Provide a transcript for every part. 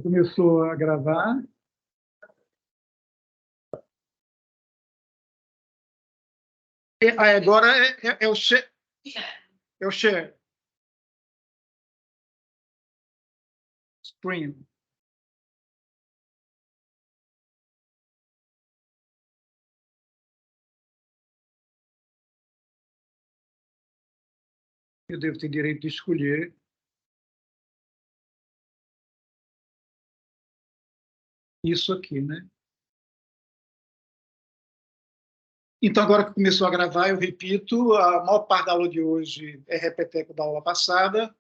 Começou a gravar. Agora é o share. É o share. Screen. Eu devo ter direito de escolher. Isso aqui, né? Então, agora que começou a gravar, eu repito, a maior parte da aula de hoje é repeteco da aula passada,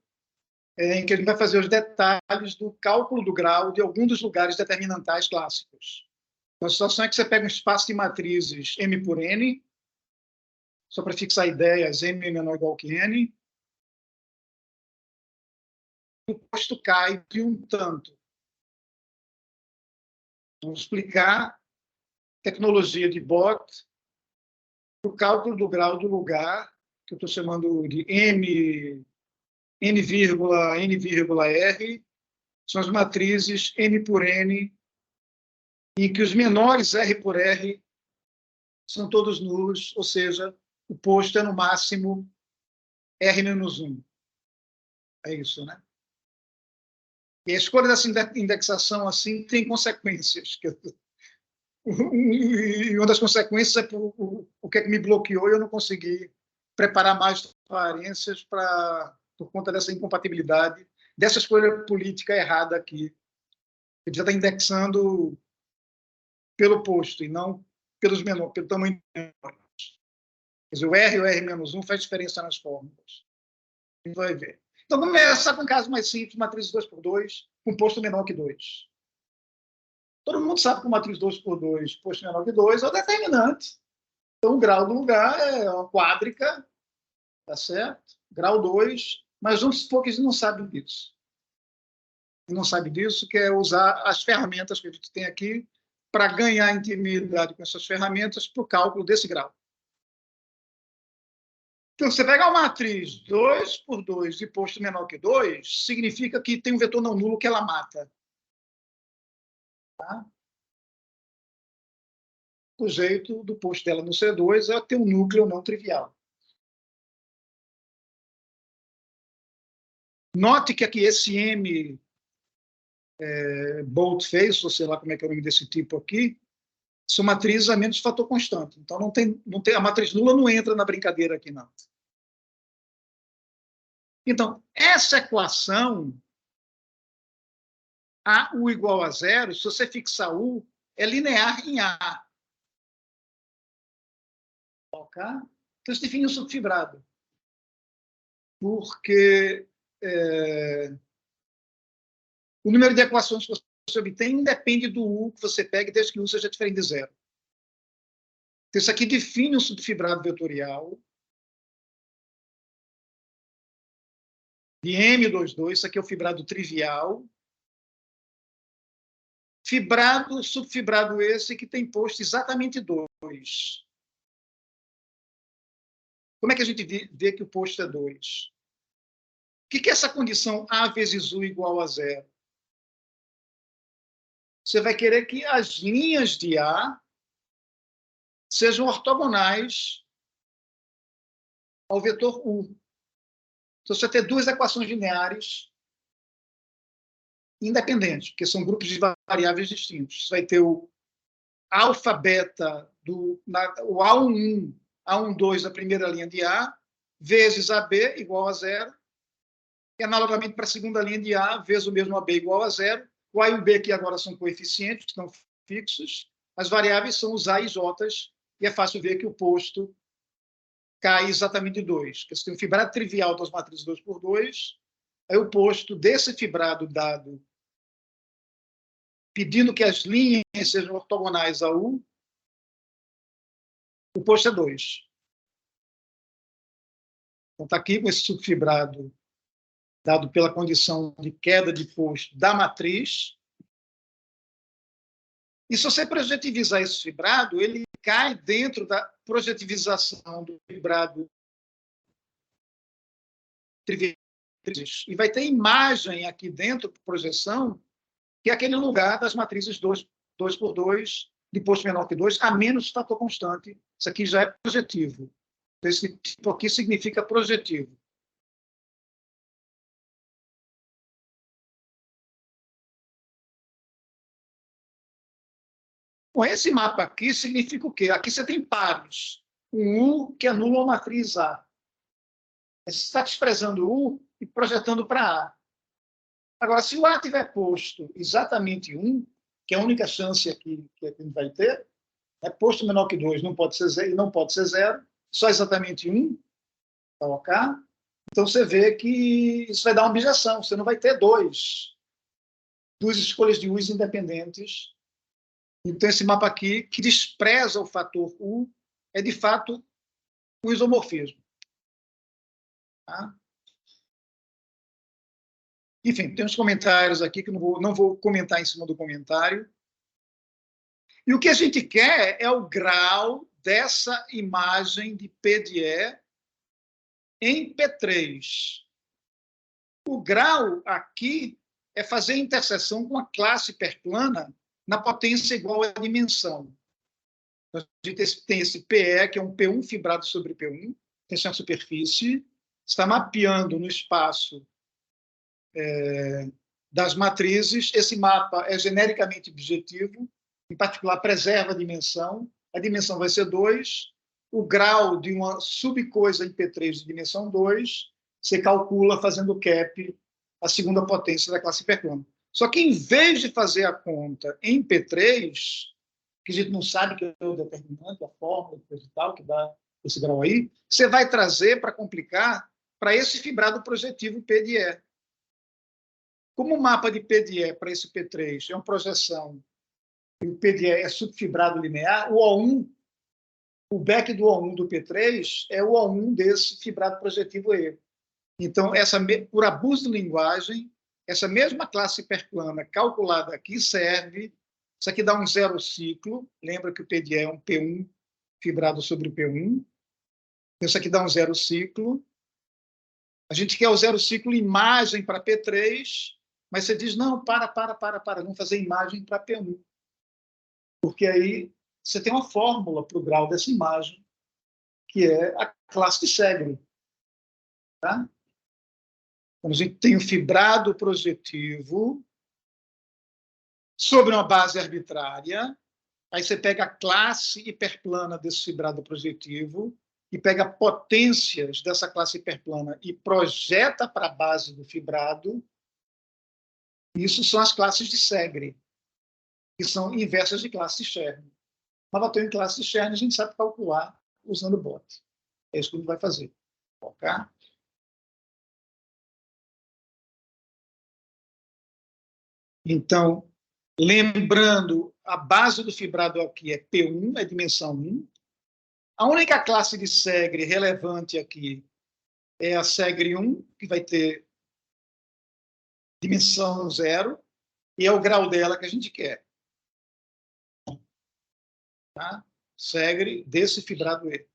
em que a gente vai fazer os detalhes do cálculo do grau de algum dos lugares determinantais clássicos. Então, a situação é que você pega um espaço de matrizes M por N, só para fixar ideias, M menor ou igual que N, o posto cai de um tanto. Vamos explicar tecnologia de Bott, o cálculo do grau do lugar, que eu estou chamando de N, R, são as matrizes M por N, em que os menores R por R são todos nulos, ou seja, o posto é no máximo R-1. É isso, né? E a escolha dessa indexação assim tem consequências. E uma das consequências é o que é que me bloqueou e eu não consegui preparar mais transparências por conta dessa incompatibilidade, dessa escolha política errada aqui. Ele já está indexando pelo posto e não pelo tamanho menor. Quer dizer, o R e o R-1 faz diferença nas fórmulas. A gente vai ver. Então, vamos começar com um caso mais simples, matriz 2×2, com posto menor que 2. Todo mundo sabe que uma matriz 2×2, posto menor que 2, é o determinante. Então, o grau do lugar é uma quádrica, tá certo? Grau 2, mas vamos supor que eles não sabem disso. E não sabe disso, quer usar as ferramentas que a gente tem aqui para ganhar intimidade com essas ferramentas para o cálculo desse grau. Então, você pegar uma matriz 2×2 e posto menor que 2, significa que tem um vetor não nulo que ela mata. Tá? O jeito do posto dela no C2 é ter um núcleo não trivial. Note que aqui esse M boldface, ou sei lá como é que é o nome desse tipo aqui, são matrizes a menos fator constante. Então, não tem, a matriz nula não entra na brincadeira aqui, não. Então, essa equação, U igual a 0, se você fixar U, é linear em A. Ok? Então, isso define o subfibrado. Porque o número de equações que você obtém independe do U que você pega, desde que U seja diferente de 0. Então, isso aqui define o subfibrado vetorial de M22, isso aqui é o fibrado trivial. Fibrado, subfibrado esse que tem posto exatamente 2. Como é que a gente vê que o posto é 2? O que é essa condição A vezes U igual a 0? Você vai querer que as linhas de A sejam ortogonais ao vetor U. Então, você vai ter duas equações lineares independentes, porque são grupos de variáveis distintos. Você vai ter o alfa beta, o A11, A12, a primeira linha de A, vezes AB igual a 0, e analogamente para a segunda linha de A, vezes o mesmo AB igual a 0. O A e o B aqui agora são coeficientes, que estão fixos. As variáveis são os A e J, e é fácil ver que o posto cai exatamente de 2. Você tem um fibrado trivial das matrizes 2×2, aí o posto desse fibrado dado, pedindo que as linhas sejam ortogonais a U, o posto é 2. Então, está aqui com esse subfibrado dado pela condição de queda de posto da matriz. E se você projetivizar esse fibrado, ele cai dentro da projetivização do fibrado trivial. E vai ter imagem aqui dentro, projeção, que é aquele lugar das matrizes 2 por 2, de posto menor que 2, a menos fator constante. Isso aqui já é projetivo. Esse tipo aqui significa projetivo. Bom, esse mapa aqui significa o quê? Aqui você tem pares. Um U que anula a matriz A. Você está desprezando o U e projetando para A. Agora, se o A tiver posto exatamente 1, que é a única chance aqui que a gente vai ter, é posto menor que 2, não pode ser 0, e não pode ser 0, só exatamente 1, colocar. Então, você vê que isso vai dar uma objeção. Você não vai ter duas escolhas de U's independentes. Então, esse mapa aqui, que despreza o fator U, é, de fato, o isomorfismo. Tá? Enfim, tem uns comentários aqui que não vou comentar em cima do comentário. E o que a gente quer é o grau dessa imagem de P de E em P3. O grau aqui é fazer a interseção com a classe hiperplana na potência igual à dimensão. A gente tem esse PE, que é um P1 fibrado sobre P1, tem uma superfície, está mapeando no espaço das matrizes. Esse mapa é genericamente objetivo, em particular, preserva a dimensão vai ser 2, o grau de uma subcoisa em P3 de dimensão 2, você calcula fazendo cap a segunda potência da classe hiperplana. Só que, em vez de fazer a conta em P3, que a gente não sabe que é o determinante, a fórmula e tal, que dá esse grau aí, você vai trazer, para complicar, para esse fibrado projetivo P de E. Como o mapa de P de E para esse P3 é uma projeção e o P de E é subfibrado linear, o back do O1 do P3 é o O1 desse fibrado projetivo E. Então, por abuso de linguagem, essa mesma classe hiperplana calculada aqui serve. Isso aqui dá um zero ciclo. Lembra que o P de E é um P1 fibrado sobre o P1. Isso aqui dá um zero ciclo. A gente quer o zero ciclo imagem para P3, mas você diz, não, para, vamos fazer imagem para P1. Porque aí você tem uma fórmula para o grau dessa imagem, que é a classe de Segre. Tá? Então, a gente tem o fibrado projetivo sobre uma base arbitrária. Aí você pega a classe hiperplana desse fibrado projetivo e pega potências dessa classe hiperplana e projeta para a base do fibrado. Isso são as classes de Segre, que são inversas de classe de Chern. Mas bateu em classe de Chern, a gente sabe calcular usando o bot. É isso que a gente vai fazer. Okay? Então, lembrando, a base do fibrado aqui é P1, é dimensão 1. A única classe de Segre relevante aqui é a Segre 1, que vai ter dimensão 0, e é o grau dela que a gente quer. Tá? Segre desse fibrado E.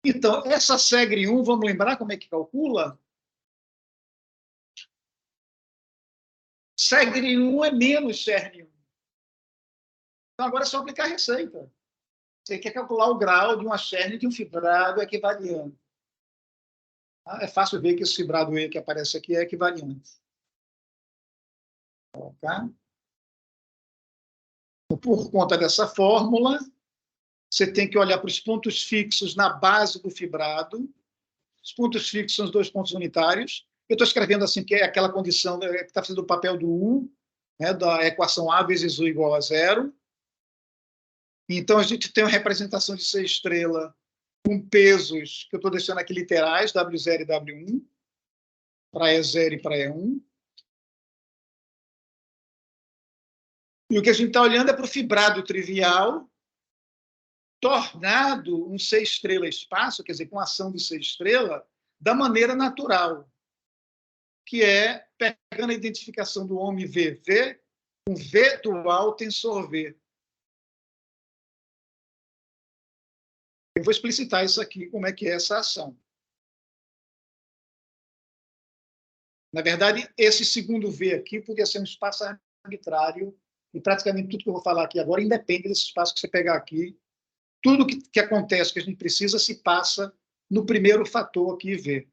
Então, essa Segre 1, vamos lembrar como é que calcula? Segre 1 é menos Chern 1. Então, agora é só aplicar a receita. Você quer calcular o grau de uma Chern de um fibrado equivariante. É fácil ver que esse fibrado E que aparece aqui é equivariante. Tá? Então, por conta dessa fórmula, você tem que olhar para os pontos fixos na base do fibrado. Os pontos fixos são os 2 pontos unitários. Eu estou escrevendo assim, que é aquela condição que está fazendo o papel do U, né, da equação A vezes U igual a 0. Então, a gente tem uma representação de C estrela com pesos que eu estou deixando aqui literais, W0 e W1, para E0 e para E1. E o que a gente está olhando é para o fibrado trivial, tornado um C estrela espaço, quer dizer, com ação de C estrela, da maneira natural, que é pegando a identificação do homem VV, um V dual tensor V. Eu vou explicitar isso aqui, como é que é essa ação. Na verdade, esse segundo V aqui podia ser um espaço arbitrário, e praticamente tudo que eu vou falar aqui agora independe desse espaço que você pegar aqui. Tudo que acontece, que a gente precisa, se passa no primeiro fator aqui, V.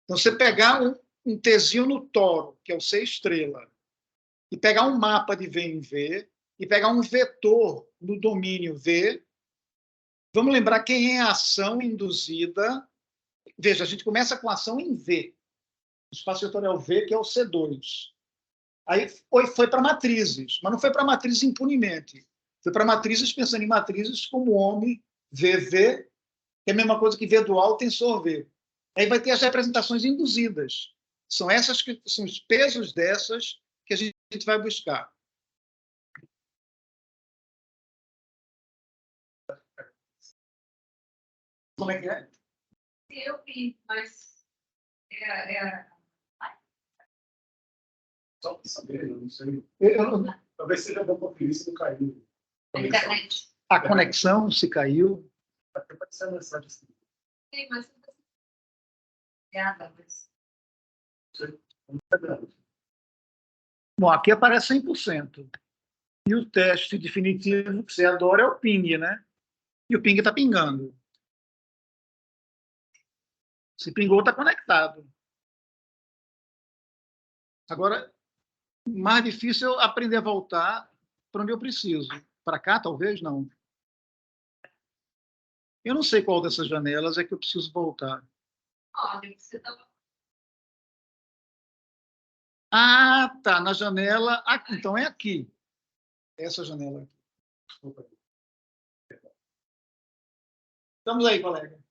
Então, você pegar um Tzinho no toro, que é o C estrela, e pegar um mapa de V em V, e pegar um vetor no domínio V, vamos lembrar quem é a ação induzida. Veja, a gente começa com a ação em V. O espaço vetorial V, que é o C2. Aí foi para matrizes, mas não foi para matrizes impunemente. Foi para matrizes pensando em matrizes como homem, VV, que é a mesma coisa que V dual, tensor V. Aí vai ter as representações induzidas. São essas que são os pesos dessas que a gente vai buscar. Como é que é? Eu vi, mas Só para saber, eu não sei. Eu, Talvez seja bom conferir se não caiu. a internet. a conexão se caiu. Até pode ser mensagem assim. Sim, mas obrigada, mas Não está grave. Bom, aqui aparece 100%. E o teste definitivo que você adora é o ping, né? E o ping está pingando. Se pingou, está conectado. Agora, mais difícil é aprender a voltar para onde eu preciso. Para cá, talvez, não. Eu não sei qual dessas janelas é que eu preciso voltar. olha, você estava. Ah, tá, na janela. Aqui, então é aqui. Essa janela aqui. Estamos aí, colega.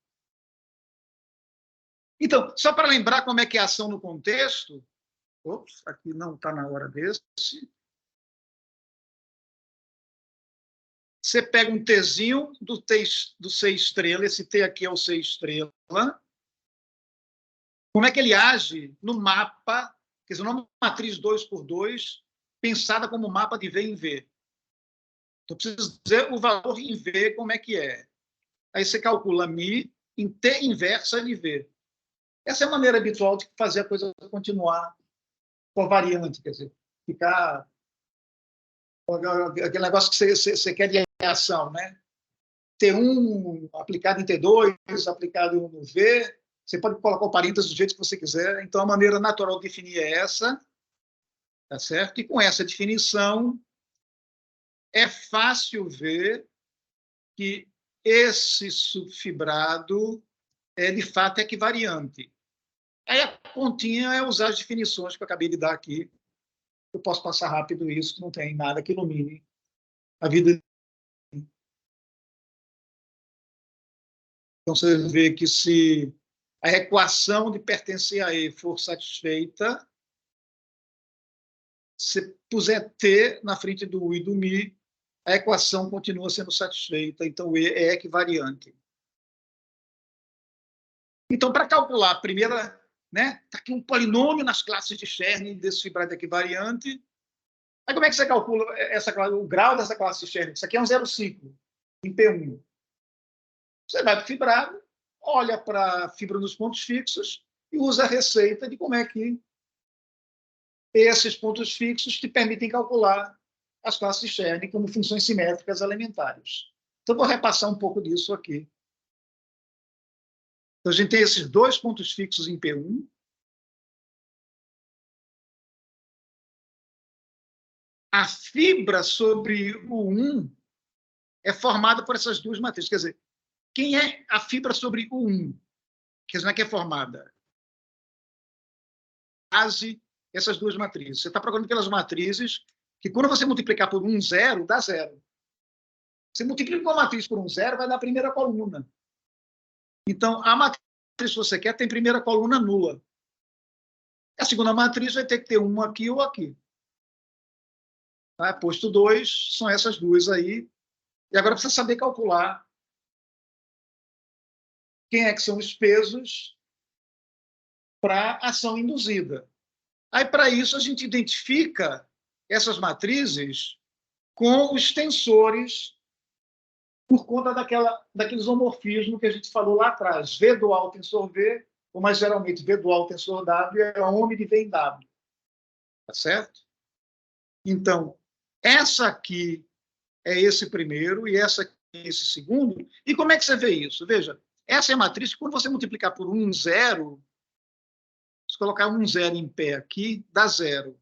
Então, só para lembrar como é que é a ação no contexto. Ops, aqui não está na hora desse. Você pega um Tzinho do C estrela, esse T aqui é o C estrela. Como é que ele age no mapa, quer dizer, numa matriz 2x2, pensada como mapa de V em V. Então, preciso dizer o valor em V, como é que é. Aí você calcula μ em T inversa de V. Essa é a maneira habitual de fazer a coisa continuar covariante, quer dizer, ficar aquele negócio que você quer de reação, né? T1 aplicado em T2, aplicado no V, você pode colocar o parênteses do jeito que você quiser. Então, a maneira natural de definir é essa, tá certo? E com essa definição, é fácil ver que esse subfibrado é, de fato, equivariante. Aí a pontinha é usar as definições que eu acabei de dar aqui. Eu posso passar rápido isso, não tem nada que ilumine a vida. Então, você vê que se a equação de pertencer a E for satisfeita, se puser T na frente do U e do Mi, a equação continua sendo satisfeita. Então, o E é equivariante. Então, para calcular a primeira, né, está aqui um polinômio nas classes de Chern desse fibrado equivariante. Aí, como é que você calcula o grau dessa classe de Chern? Isso aqui é um zero ciclo, em P1. Você vai para o fibrado, olha para a fibra nos pontos fixos e usa a receita de como é que esses pontos fixos te permitem calcular as classes de Chern como funções simétricas elementares. Então, vou repassar um pouco disso aqui. Então, a gente tem esses dois pontos fixos em P1. A fibra sobre o 1 é formada por essas duas matrizes. Quer dizer, quem é a fibra sobre o 1? Que não é que é formada. Base essas duas matrizes. Você está procurando pelas matrizes que, quando você multiplicar por 1, 0, dá 0. Você multiplica uma matriz por 1, 0, vai dar a primeira coluna. Então, a matriz que você quer tem primeira coluna nula. A segunda matriz vai ter que ter uma aqui ou aqui. Tá? Posto 2, são essas duas aí. E agora precisa saber calcular quem é que são os pesos para a ação induzida. Aí, para isso, a gente identifica essas matrizes com os tensores por conta daquele isomorfismo que a gente falou lá atrás. V dual tensor V, ou mais geralmente V dual tensor W, é a OME de V em W. Tá certo? Então, essa aqui é esse primeiro e essa aqui é esse segundo. E como é que você vê isso? Veja, essa é a matriz que, quando você multiplicar por 1, 0, se colocar 1, 0 em pé aqui, dá 0.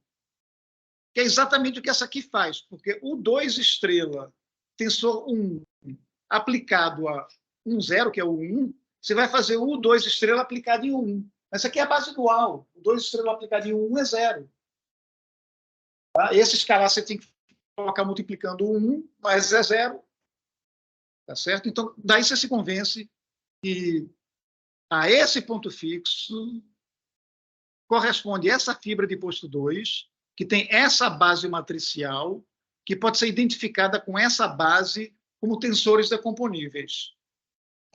Que é exatamente o que essa aqui faz, porque o 2 estrela tensor 1 aplicado a 1, 0, que é o 1, você vai fazer o 2 estrela aplicado em 1. Essa aqui é a base dual. O 2 estrela aplicado em 1 é 0. Tá? Esse escalar você tem que colocar multiplicando 1, mas é 0. Tá certo? Então, daí você se convence que a esse ponto fixo corresponde essa fibra de posto 2, que tem essa base matricial, que pode ser identificada com essa base como tensores decomponíveis.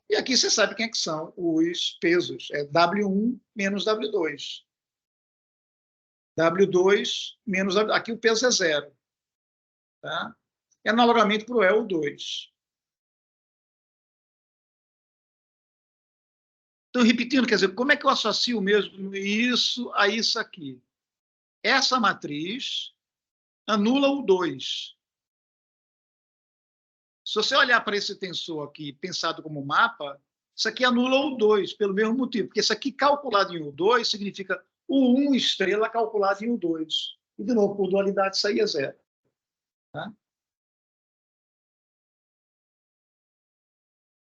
E aqui você sabe quem é que são os pesos. É W1 menos W2. W2 menos W2. Aqui o peso é 0. Tá? E analogamente para o EO2. Então, repetindo, quer dizer, como é que eu associo mesmo isso a isso aqui? Essa matriz anula o 2. Se você olhar para esse tensor aqui, pensado como mapa, isso aqui anula o 2, pelo mesmo motivo, porque isso aqui calculado em U2 significa o 1 estrela calculado em U2. E, de novo, por dualidade, isso aí é 0. Tá?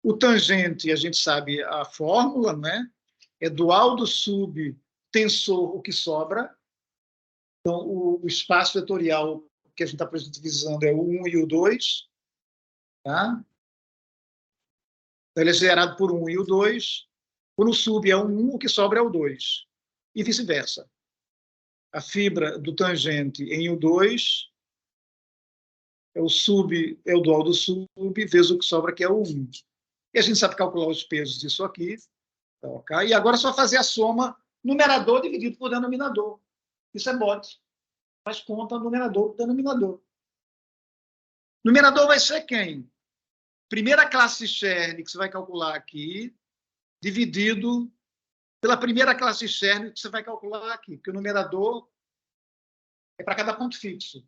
O tangente, a gente sabe a fórmula, né? É dual do subtensor, o que sobra. Então, o espaço vetorial que a gente está divisando é o 1 e o 2. Tá? Então, ele é gerado por 1 e o 2. Quando o sub é o 1, o que sobra é o 2. E vice-versa. A fibra do tangente em U2 é o dual do sub, vezes o que sobra, que é o 1. E a gente sabe calcular os pesos disso aqui. Tá, okay? E agora é só fazer a soma numerador dividido por denominador. Isso é bote. Faz conta numerador por denominador. Numerador vai ser quem? Primeira classe Chern, que você vai calcular aqui, dividido pela primeira classe Chern, que você vai calcular aqui, porque o numerador é para cada ponto fixo.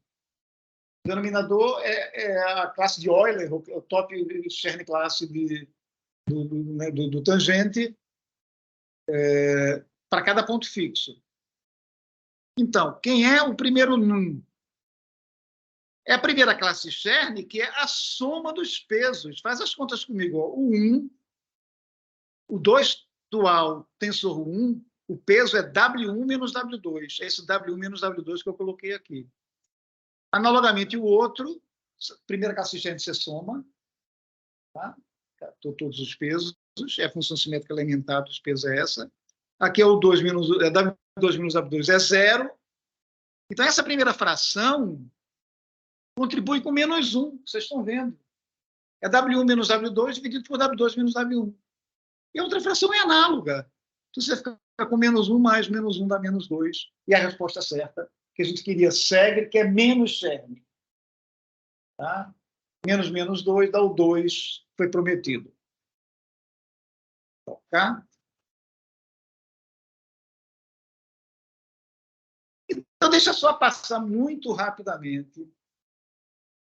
O denominador é a classe de Euler, o top Chern classe do tangente, para cada ponto fixo. Então, quem é o primeiro num? É a primeira classe Chern, que é a soma dos pesos. Faz as contas comigo. Ó. O 1, o 2 dual tensor 1, o peso é W1 menos W2. É esse W1 menos W2 que eu coloquei aqui. Analogamente, o outro, primeira classe Chern, você soma. Tá? Todos os pesos. É a função simétrica elementar dos pesos é essa. Aqui é o 2 menos, W2 menos W2 é 0. Então, essa primeira fração contribui com menos 1, vocês estão vendo. É W1 menos W2 dividido por W2 menos W1. E a outra fração é análoga. Então, você fica com menos 1 mais menos 1 dá menos 2. E a resposta certa, que a gente queria Segre, que é menos Chern. Tá? Menos menos 2 dá o 2, foi prometido. Ok? Então, deixa só passar muito rapidamente.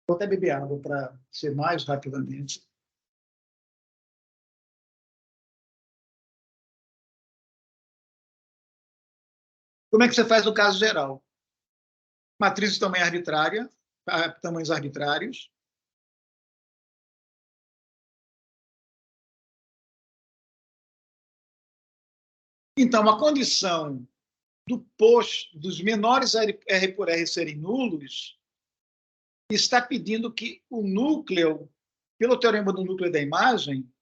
Vou até beber água para ser mais rapidamente. Como é que você faz no caso geral? Matriz de tamanho arbitrária, tamanhos arbitrários. Então, a condição dos menores R por R serem nulos está pedindo que o núcleo, pelo teorema do núcleo da imagem,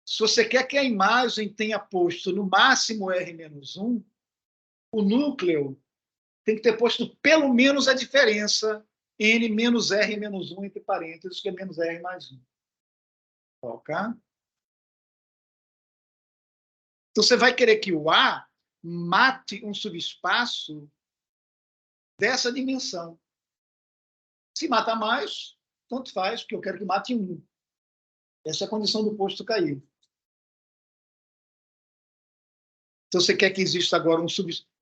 se você quer que a imagem tenha posto no máximo R-1, o núcleo tem que ter posto pelo menos a diferença N menos R menos 1 entre parênteses, que é menos R mais 1. Ok? Então, você vai querer que o A mate um subespaço dessa dimensão. Se mata mais, tanto faz, porque eu quero que mate 1. Essa é a condição do posto cair. Então, você quer que exista agora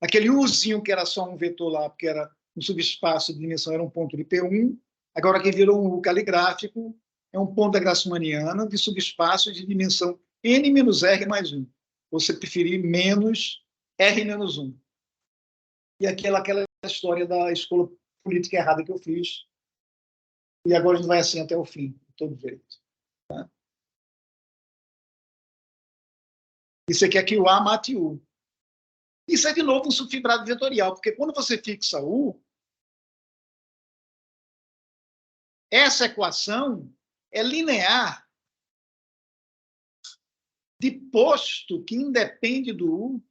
aquele Uzinho que era só um vetor lá, porque era um subespaço de dimensão, era um ponto de P1, agora que virou um U caligráfico, é um ponto da Grassmanniana de subespaço de dimensão N menos R mais 1. Ou se preferir, menos R menos 1. E aquela história da escola política errada que eu fiz, e agora a gente vai assim até o fim, de todo jeito. Tá? E você quer que o A mate U. Isso é, de novo, um subfibrado vetorial, porque quando você fixa U, essa equação é linear de posto que independe do U,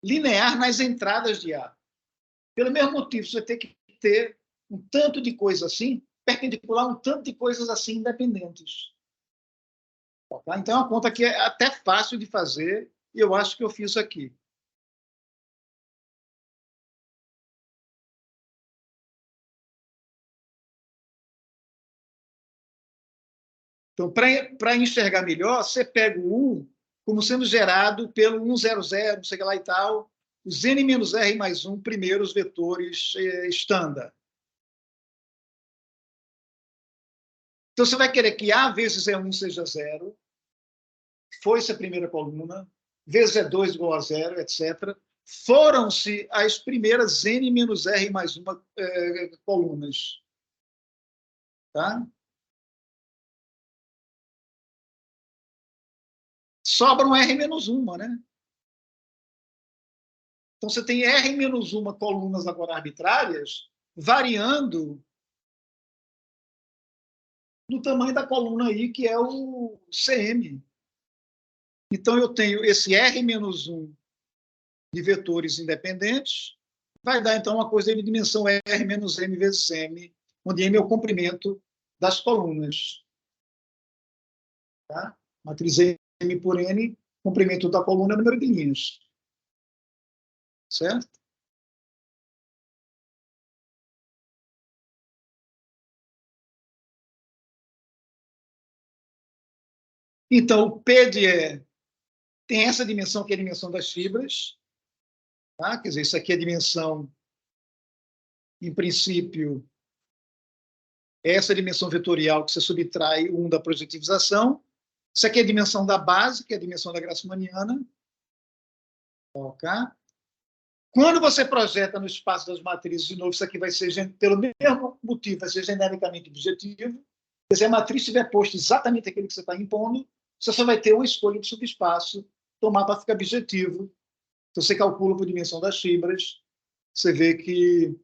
linear nas entradas de A. Pelo mesmo motivo, você tem que ter um tanto de coisa assim, perpendicular um tanto de coisas assim independentes. Tá? Então, é uma conta que é até fácil de fazer, e eu acho que eu fiz aqui. Então, para enxergar melhor, você pega o U como sendo gerado pelo 100, não sei o que lá e tal, os N menos R mais 1 primeiros vetores estándar. Então, você vai querer que A vezes E1 seja 0, foi-se a primeira coluna, vezes E2 igual a 0, etc. Foram-se as primeiras N menos R mais 1 colunas. Tá? Sobra um R menos 1, né? Então, você tem R menos 1 colunas agora arbitrárias, variando no tamanho da coluna aí, que é o CM. Então, eu tenho esse R menos 1 de vetores independentes, vai dar, então, uma coisa de dimensão R menos M vezes M, onde M é o comprimento das colunas. Tá? Matriz M por N, comprimento da coluna é o número de linhas. Certo? Então, o P de E tem essa dimensão, que é a dimensão das fibras. Tá? Quer dizer, isso aqui é a dimensão, em princípio, essa dimensão vetorial que você subtrai 1 da projetivização. Isso aqui é a dimensão da base, que é a dimensão da Grassmanniana. Okay? Quando você projeta no espaço das matrizes, de novo, isso aqui vai ser, pelo mesmo motivo, vai ser genericamente objetivo. Se a matriz tiver posto exatamente aquilo que você está impondo, você só vai ter uma escolha de subespaço, tomar para ficar objetivo. Então, você calcula por dimensão das fibras, você vê que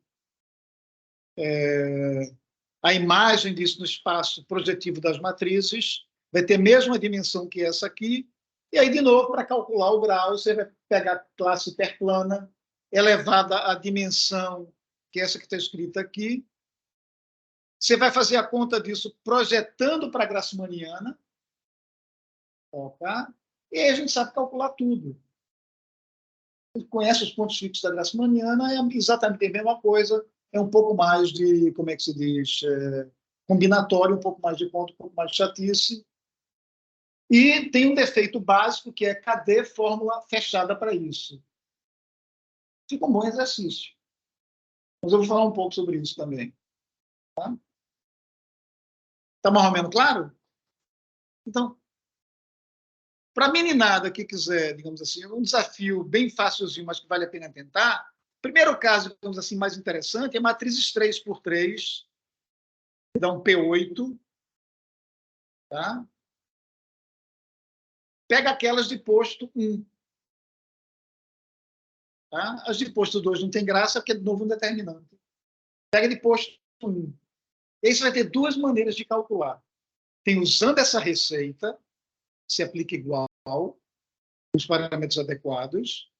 a imagem disso no espaço projetivo das matrizes vai ter a mesma dimensão que essa aqui, e aí, de novo, para calcular o grau, você vai pegar a classe hiperplana elevada à dimensão, que é essa que está escrita aqui. Você vai fazer a conta disso projetando para a Grassmanniana, tá? E aí a gente sabe calcular tudo. A gente conhece os pontos fixos da Grassmanniana, é exatamente a mesma coisa, é um pouco mais de, como é que se diz, combinatório, um pouco mais de ponto, um pouco mais de chatice. E tem um defeito básico, que é cadê fórmula fechada para isso? Fica um bom exercício. Mas eu vou falar um pouco sobre isso também. Tá? Está mais ou menos claro? Então, para a meninada que quiser, digamos assim, um desafio bem fácilzinho, mas que vale a pena tentar, o primeiro caso, digamos assim, mais interessante é matrizes 3x3, que dá um P8. Tá? Pega aquelas de posto 1. Tá? As de posto 2 não tem graça, porque é de novo um determinante. Pega de posto 1. E aí você vai ter duas maneiras de calcular. Tem usando essa receita, se aplica igual, os parâmetros adequados.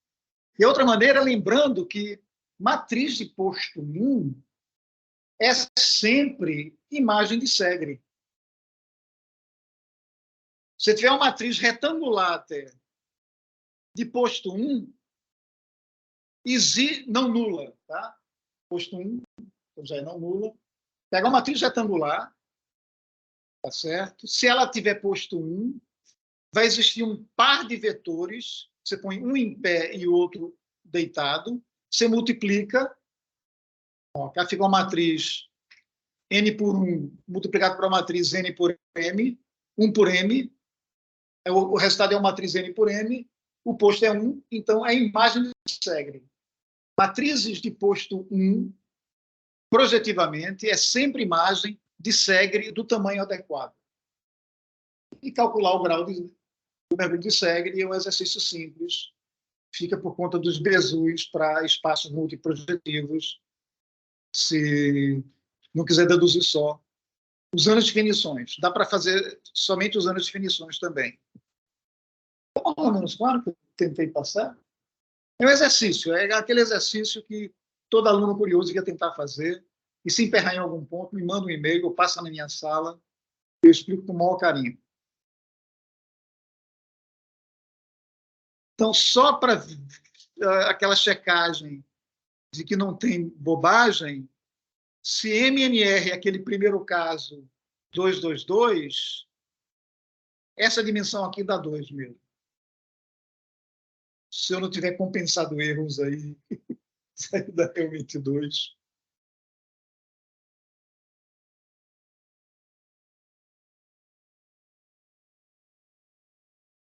E a outra maneira, lembrando que matriz de posto 1 é sempre imagem de Segre. Se tiver uma matriz retangular até de posto 1, não nula, tá? Posto 1, então já é não nula. Pega uma matriz retangular, Tá certo? Se ela tiver posto 1, vai existir um par de vetores, você põe um em pé e o outro deitado, você multiplica, ó, cá fica uma matriz n por 1 multiplicado por uma matriz n por m, 1 por m, o resultado é uma matriz n por m, o posto é 1, então é a imagem de Segre. Matrizes de posto 1, projetivamente, é sempre imagem de Segre do tamanho adequado. E calcular o grau do mergulho de Segre é um exercício simples, fica por conta dos Bezoos para espaços multiprojetivos, se não quiser deduzir só. Usando as definições. Dá para fazer somente usando as definições também. Pelo menos claro que eu tentei passar. É um exercício, é aquele exercício que todo aluno curioso ia tentar fazer, e se emperrar em algum ponto, me manda um e-mail, ou passa na minha sala, eu explico com o maior carinho. Então, só para aquela checagem de que não tem bobagem, se MNR é aquele primeiro caso 222, essa dimensão aqui dá 2 mesmo. Se eu não tiver compensado erros aí, isso aí dá realmente 2.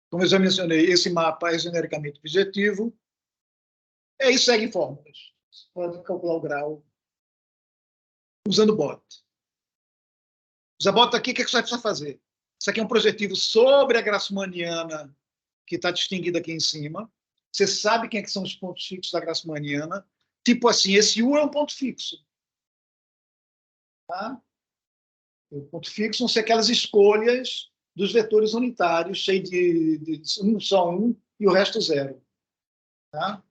Como eu já mencionei, esse mapa é genericamente objetivo, e aí segue fórmulas. Você pode calcular o grau usando BOT. Usa BOT aqui, o que você vai precisar fazer? Isso aqui é um projetivo sobre a grassmanniana, que está distinguida aqui em cima. Você sabe quem é que são os pontos fixos da grassmanniana. Tipo assim, esse U é um ponto fixo. Tá? O ponto fixo vão ser aquelas escolhas dos vetores unitários, cheio de só um e o resto 0. Tá?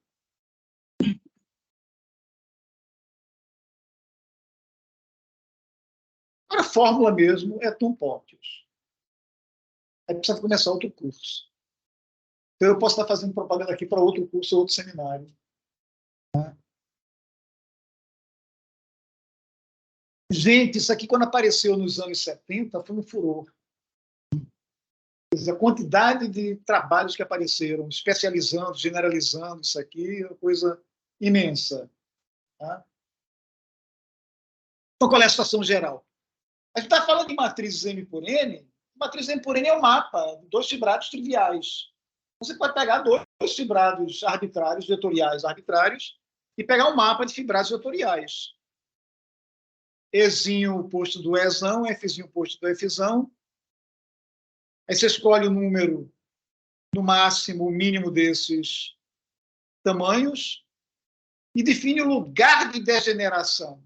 A fórmula mesmo é Thom Porteous. Aí precisa começar outro curso. Então, eu posso estar fazendo propaganda aqui para outro curso, outro seminário. Tá? Gente, isso aqui, quando apareceu nos anos 70, foi um furor. A quantidade de trabalhos que apareceram, especializando, generalizando isso aqui, é uma coisa imensa. Tá? Então, qual é a situação geral? A gente está falando de matrizes M por N. Matriz M por N é um mapa de 2 fibrados triviais. Você pode pegar 2 fibrados arbitrários, vetoriais arbitrários, e pegar um mapa de fibrados vetoriais. Ezinho posto do Ezão, Fzinho posto do Fzão. Aí você escolhe o número, no máximo, o mínimo desses tamanhos, e define o lugar de degeneração.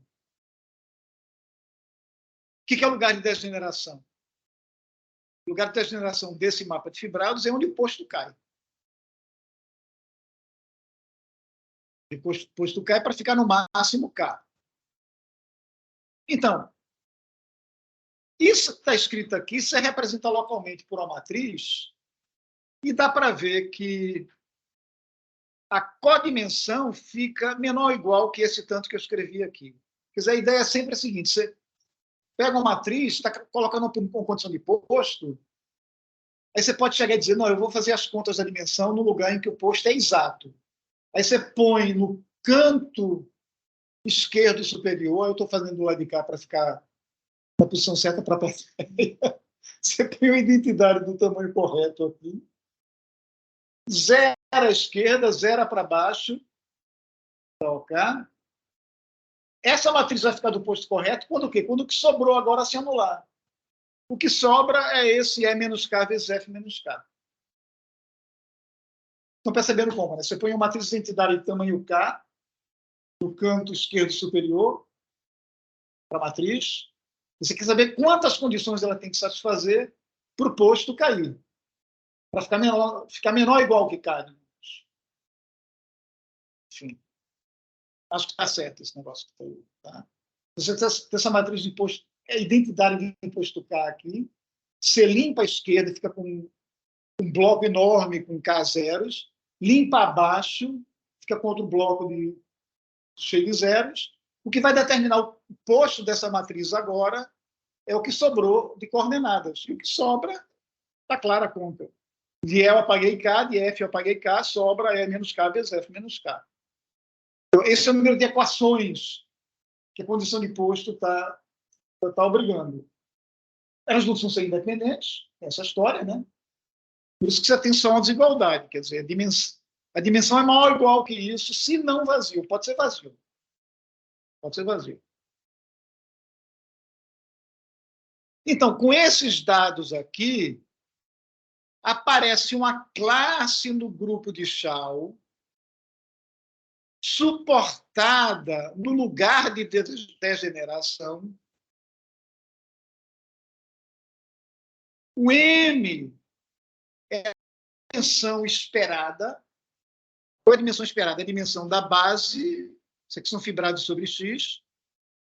O que é o lugar de degeneração? O lugar de degeneração desse mapa de fibrados é onde o posto cai. O posto cai para ficar no máximo K. Então, isso que está escrito aqui, você representa localmente por uma matriz, e dá para ver que a codimensão fica menor ou igual que esse tanto que eu escrevi aqui. Quer dizer, a ideia é sempre a seguinte: você pega uma matriz, está colocando uma condição de posto, aí você pode chegar e dizer, não, eu vou fazer as contas da dimensão no lugar em que o posto é exato. Aí você põe no canto esquerdo superior, eu estou fazendo do lado de cá para ficar na posição certa para a plateia. Você põe a identidade do tamanho correto aqui, 0 à esquerda, 0 para baixo, ok? Essa matriz vai ficar do posto correto quando o quê? Quando o que sobrou agora se anular. O que sobra é esse E menos K vezes F menos K. Estão percebendo como? Né? Você põe uma matriz de identidade de tamanho K no canto esquerdo superior para a matriz. Você quer saber quantas condições ela tem que satisfazer para o posto cair. Para ficar menor ou igual que K. Enfim. Acho que está certo esse negócio. Tá? Você tem essa matriz de posto, a identidade de imposto K aqui. Você limpa a esquerda, fica com um bloco enorme com K zeros. Limpa abaixo, fica com outro bloco cheio de zeros. O que vai determinar o posto dessa matriz agora é o que sobrou de coordenadas. E o que sobra, está clara a conta. De E eu apaguei K, de F eu apaguei K, sobra E menos K vezes F menos K. Então, esse é o número de equações que a condição de posto está obrigando. Elas não precisam ser independentes, essa história, né? Por isso que você tem só uma desigualdade, quer dizer, a dimensão é maior ou igual que isso, se não vazio. Pode ser vazio. Pode ser vazio. Então, com esses dados aqui, aparece uma classe no grupo de Chao suportada no lugar de degeneração. O M é a dimensão esperada. Qual é a dimensão esperada? É a dimensão da base, isso aqui são fibrados sobre X.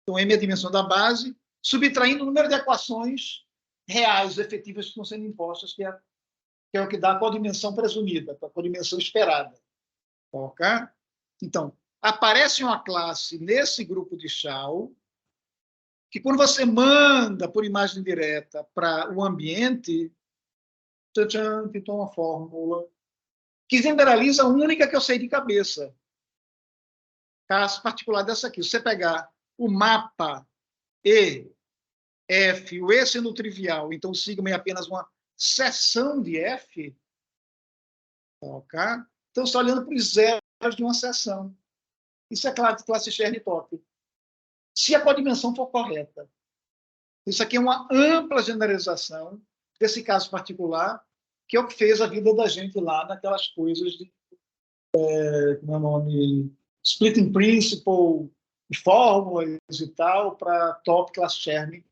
Então, M é a dimensão da base, subtraindo o número de equações reais, efetivas, que estão sendo impostas, que é o que dá a codimensão presumida, a codimensão esperada. Ok? Então, aparece uma classe nesse grupo de Chao, que quando você manda por imagem direta para o ambiente, pintou uma fórmula que generaliza a única que eu sei de cabeça. Caso particular dessa aqui. Se você pegar o mapa E, F, o E sendo trivial, então o sigma é apenas uma seção de F, ok? Então, você está olhando para os zeros de uma seção. Isso é classe Cherny-Top. Se a codimensão for correta. Isso aqui é uma ampla generalização desse caso particular, que é o que fez a vida da gente lá naquelas coisas de como é o nome, splitting principle, fórmulas e tal, para top class Cherny.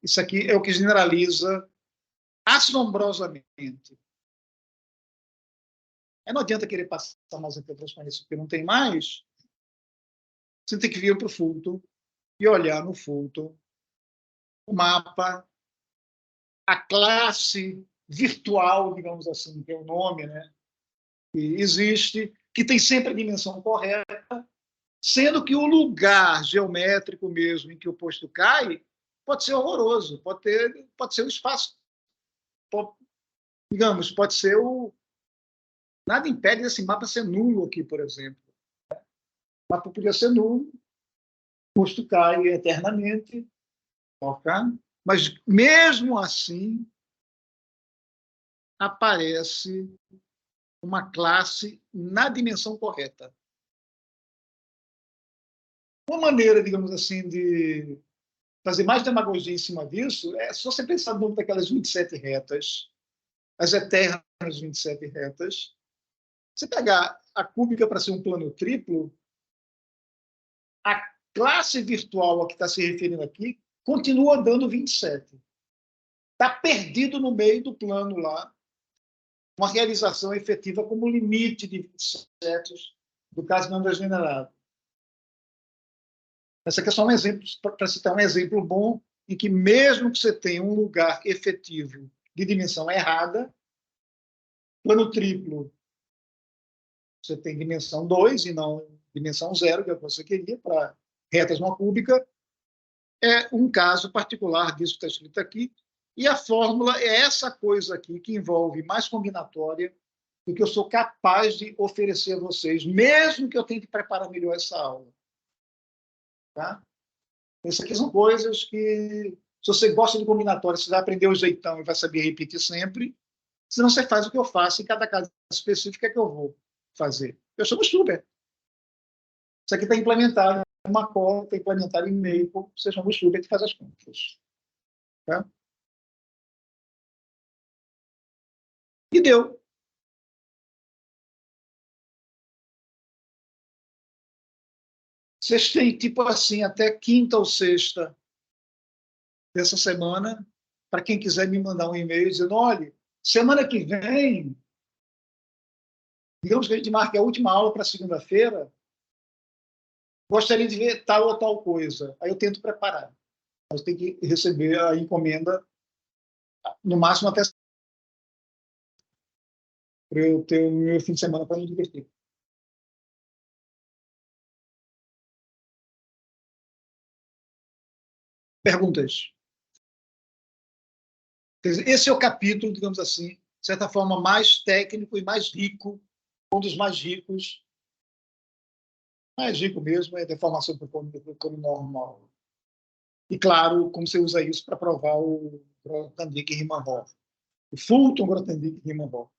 Isso aqui é o que generaliza assombrosamente. Não adianta querer passar mais integrais para isso, porque não tem mais. Você tem que vir para o Fulton e olhar no Fulton o mapa, a classe virtual, digamos assim, que é o nome, né, que existe, que tem sempre a dimensão correta, sendo que o lugar geométrico mesmo em que o posto cai pode ser horroroso, pode ser o espaço, digamos, pode ser o... Nada impede desse mapa ser nulo aqui, por exemplo. O mapa podia ser nulo, o posto cai eternamente, ok? Mas, mesmo assim, aparece uma classe na dimensão correta. Uma maneira, digamos assim, de fazer mais demagogia em cima disso é só você pensar no nome daquelas 27 retas, as eternas 27 retas. Você pegar a cúbica para ser um plano triplo, a classe virtual a que está se referindo aqui continua dando 27. Está perdido no meio do plano lá, uma realização efetiva como limite de 27 do caso não degenerado. Essa aqui é só um exemplo, para citar um exemplo bom, em que mesmo que você tenha um lugar efetivo de dimensão errada, plano triplo, você tem dimensão 2 e não dimensão 0, que é o que você queria, para retas uma cúbica, é um caso particular disso que está escrito aqui, e a fórmula é essa coisa aqui, que envolve mais combinatória do que eu sou capaz de oferecer a vocês, mesmo que eu tente preparar melhor essa aula. Tá? Essas aqui são coisas que, se você gosta de combinatória, você vai aprender o jeitão e vai saber repetir sempre, senão você faz o que eu faço, em cada caso específico é que eu vou fazer. Eu sou bootstrapper. Isso aqui está implementado em uma cola, está implementado em Maple, você chama bootstrapper que faz as contas. Tá? E deu. Vocês têm, tipo assim, até quinta ou sexta dessa semana, para quem quiser me mandar um e-mail dizendo, olha, semana que vem, digamos que a gente marque a última aula para segunda-feira, gostaria de ver tal ou tal coisa. Aí eu tento preparar. Mas tem que receber a encomenda, no máximo até para eu ter o meu fim de semana para me divertir. Perguntas? Quer dizer, esse é o capítulo, digamos assim, de certa forma, mais técnico e mais rico, um dos mais ricos. Mais rico mesmo é da formação do currículo normal. E, claro, como você usa isso para provar o Grothendieck-Riemann-Roch. O Fulton, Grothendieck-Riemann-Roch.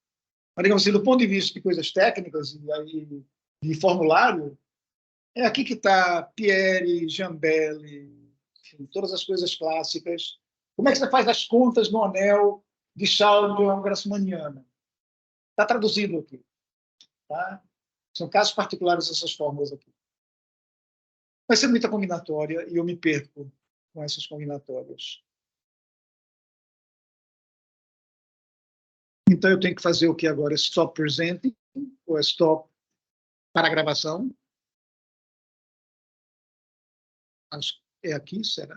Mas, digamos assim, do ponto de vista de coisas técnicas e aí de formulário, é aqui que está Pierre, Jambelli, enfim, todas as coisas clássicas. Como é que você faz as contas no anel de Chaldean-Grassmanniana? Está traduzido aqui. Tá? São casos particulares essas fórmulas aqui. Vai ser muita combinatória e eu me perco com essas combinatórias. Então, eu tenho que fazer o que agora? Stop presenting, ou stop para a gravação. Acho que é aqui, será?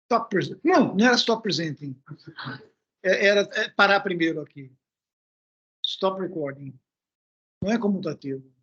Stop presenting. Não, não era stop presenting. Era parar primeiro aqui. Stop recording. Não é comutativo.